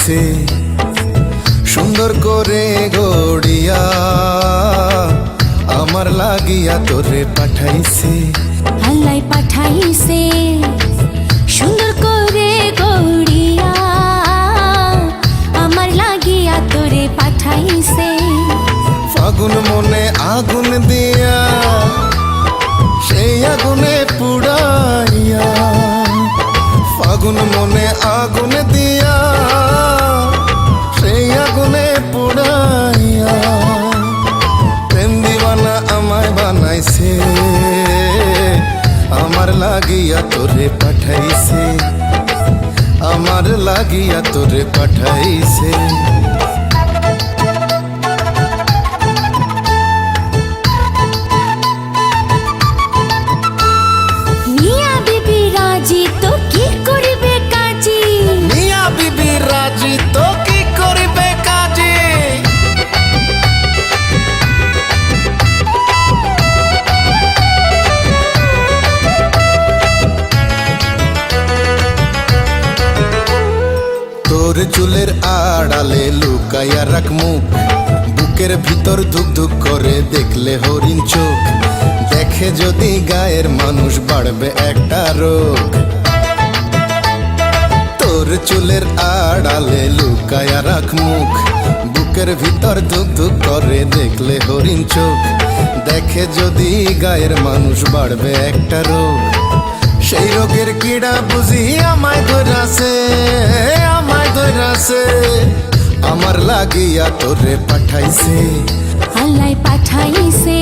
পাঠাইছে সুন্দর করে গড়িয়া আমার লাগিয়া তোরে পাঠাইছে। আল্লাহ পাঠাইছে সুন্দর করে গড়িয়া আমার লাগিয়া তোরে পাঠাইছে। ফাগুন মনে আগুন দিয়া সেই আগুনে পুড়াইয়া, ফাগুন মনে আগুন দিয়া সেই আগুনে পুড়াইয়া প্রেম দিওয়ানা আমায় বানাইছে আমার লাগিয়া তোরে পাঠাইছে, আমার লাগিয়া তোরে পাঠাইছে। মিয়া বিবি রাজি তো কি করিবে কাজী, মিয়া বিবি রাজি তো কি করিবে কাজী। তোর চুলের আড়ালে লুকাইয়া রাখ মুখ, বুকের ভিতর ধুক ধুক করে দেখলে হরিণ চোখ, দেখে যদি গায়ের মানুষ বাড়বে একটা রোগ। তোর চুলের আড়ালে লুকাইয়া রাখ মুখ, বুকের ভিতর ধুক ধুক করে দেখলে হরিণ চোখ, দেখে যদি গায়ের মানুষ বাড়বে একটা রোগ। সেই রোগের কিড়া বুঝি আমায় ধরাছে, আমায় ধরাছে আমার লাগিয়া তোরে পাঠাইছে। আল্লাহ পাঠাইছে